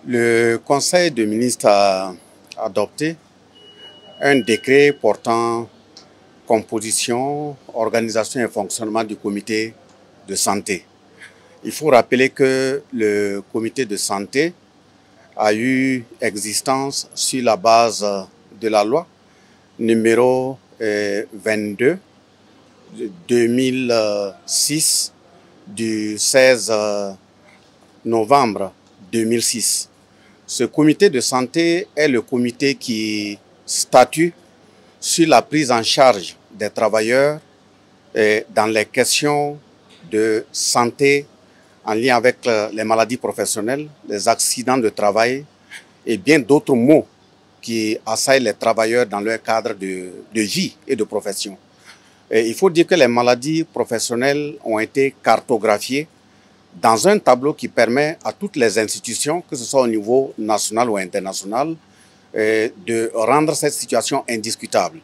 Le Conseil des ministres a adopté un décret portant composition, organisation et fonctionnement du comité de santé. Il faut rappeler que le comité de santé a eu existence sur la base de la loi numéro 22 de 2006 du 16 novembre 2006. Ce comité de santé est le comité qui statue sur la prise en charge des travailleurs dans les questions de santé en lien avec les maladies professionnelles, les accidents de travail et bien d'autres maux qui assaillent les travailleurs dans leur cadre de vie et de profession. Et il faut dire que les maladies professionnelles ont été cartographiées dans un tableau qui permet à toutes les institutions, que ce soit au niveau national ou international, de rendre cette situation indiscutable.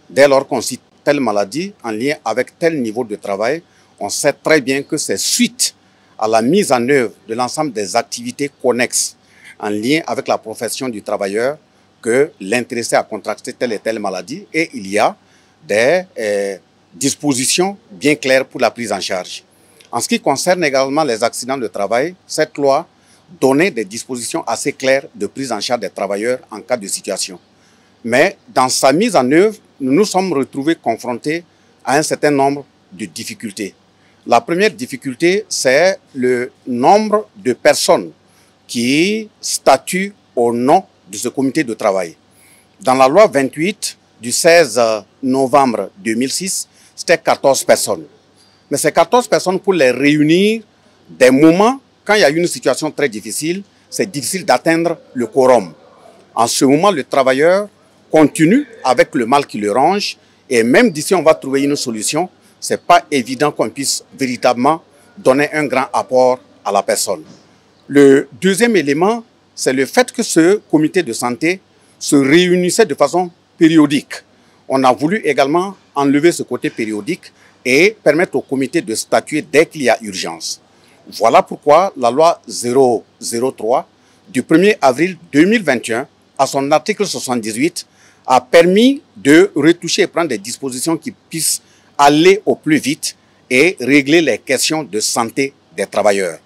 Dès lors qu'on cite telle maladie en lien avec tel niveau de travail, on sait très bien que c'est suite à la mise en œuvre de l'ensemble des activités connexes en lien avec la profession du travailleur que l'intéressé a contracté telle et telle maladie, et il y a des dispositions bien claires pour la prise en charge. En ce qui concerne également les accidents de travail, cette loi donnait des dispositions assez claires de prise en charge des travailleurs en cas de situation. Mais dans sa mise en œuvre, nous nous sommes retrouvés confrontés à un certain nombre de difficultés. La première difficulté, c'est le nombre de personnes qui statuent au nom de ce comité de travail. Dans la loi 28 du 16 novembre 2006, c'était 14 personnes. Mais ces 14 personnes, pour les réunir, des moments, quand il y a une situation très difficile, c'est difficile d'atteindre le quorum. En ce moment, le travailleur continue avec le mal qui le ronge, et même d'ici on va trouver une solution, ce n'est pas évident qu'on puisse véritablement donner un grand apport à la personne. Le deuxième élément, c'est le fait que ce comité de santé se réunissait de façon périodique. On a voulu également enlever ce côté périodique et permettre au comité de statuer dès qu'il y a urgence. Voilà pourquoi la loi 003 du 1er avril 2021, à son article 78, a permis de retoucher et prendre des dispositions qui puissent aller au plus vite et régler les questions de santé des travailleurs.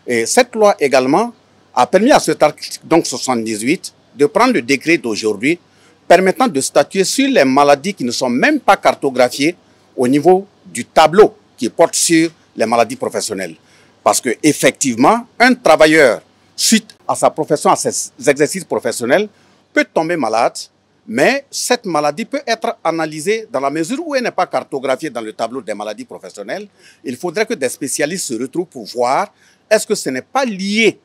Et cette loi également a permis à cet article donc 78 de prendre le décret d'aujourd'hui permettant de statuer sur les maladies qui ne sont même pas cartographiées au niveau du tableau qui porte sur les maladies professionnelles. Parce qu'effectivement, un travailleur, suite à sa profession, à ses exercices professionnels, peut tomber malade, mais cette maladie peut être analysée dans la mesure où elle n'est pas cartographiée dans le tableau des maladies professionnelles. Il faudrait que des spécialistes se retrouvent pour voir est-ce que ce n'est pas lié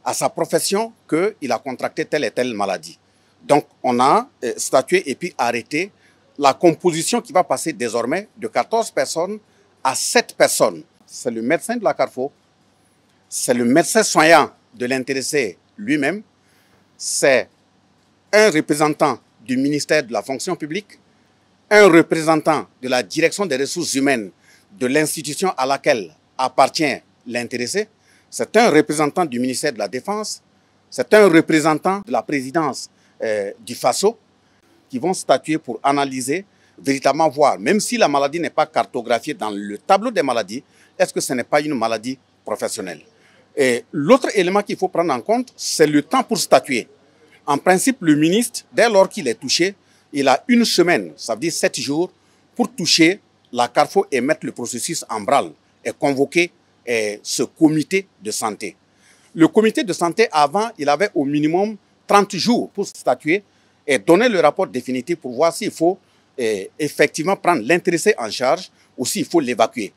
à sa profession qu'il a contracté telle et telle maladie. Donc, on a statué et puis arrêté la composition qui va passer désormais de 14 personnes à 7 personnes. C'est le médecin de la Carrefour, c'est le médecin soignant de l'intéressé lui-même, c'est un représentant du ministère de la fonction publique, un représentant de la direction des ressources humaines de l'institution à laquelle appartient l'intéressé, c'est un représentant du ministère de la Défense, c'est un représentant de la présidence du FASO, qui vont statuer pour analyser, véritablement voir, même si la maladie n'est pas cartographiée dans le tableau des maladies, est-ce que ce n'est pas une maladie professionnelle? Et l'autre élément qu'il faut prendre en compte, c'est le temps pour statuer. En principe, le ministre, dès lors qu'il est touché, il a une semaine, ça veut dire 7 jours, pour toucher la Carrefour et mettre le processus en branle et convoquer ce comité de santé. Le comité de santé, avant, il avait au minimum 30 jours pour statuer et donner le rapport définitif pour voir s'il faut effectivement prendre l'intéressé en charge ou s'il faut l'évacuer.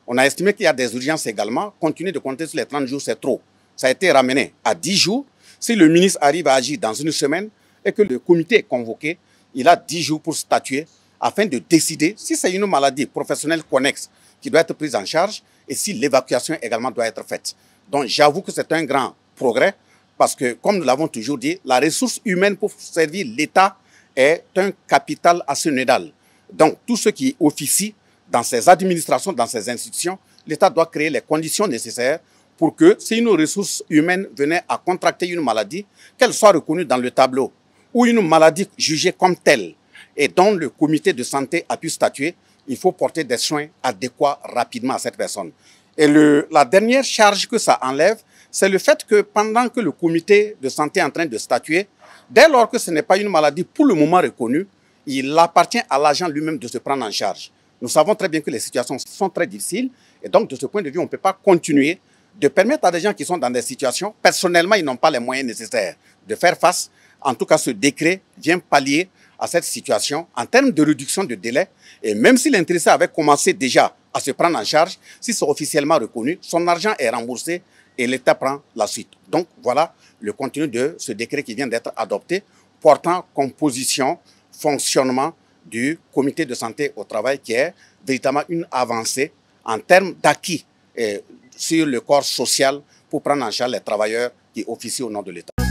On a estimé qu'il y a des urgences également. Continuer de compter sur les 30 jours, c'est trop. Ça a été ramené à 10 jours. Si le ministre arrive à agir dans une semaine et que le comité est convoqué, il a 10 jours pour statuer afin de décider si c'est une maladie professionnelle connexe qui doit être prise en charge et si l'évacuation également doit être faite. Donc j'avoue que c'est un grand progrès parce que, comme nous l'avons toujours dit, la ressource humaine pour servir l'État est un capital assénédal. Donc tout ce qui officie dans ces administrations, dans ces institutions, l'État doit créer les conditions nécessaires pour que si une ressource humaine venait à contracter une maladie, qu'elle soit reconnue dans le tableau, ou une maladie jugée comme telle et dont le comité de santé a pu statuer, il faut porter des soins adéquats rapidement à cette personne. Et la dernière charge que ça enlève, c'est le fait que pendant que le comité de santé est en train de statuer, dès lors que ce n'est pas une maladie pour le moment reconnue, il appartient à l'agent lui-même de se prendre en charge. Nous savons très bien que les situations sont très difficiles et donc de ce point de vue, on ne peut pas continuer de permettre à des gens qui sont dans des situations, personnellement, ils n'ont pas les moyens nécessaires de faire face. En tout cas, ce décret vient pallier à cette situation en termes de réduction de délai. Et même si l'intéressé avait commencé déjà à se prendre en charge, si c'est officiellement reconnu, son argent est remboursé et l'État prend la suite. Donc voilà le contenu de ce décret qui vient d'être adopté, portant composition, fonctionnement du comité de santé au travail, qui est véritablement une avancée en termes d'acquis sur le corps social pour prendre en charge les travailleurs qui officient au nom de l'État.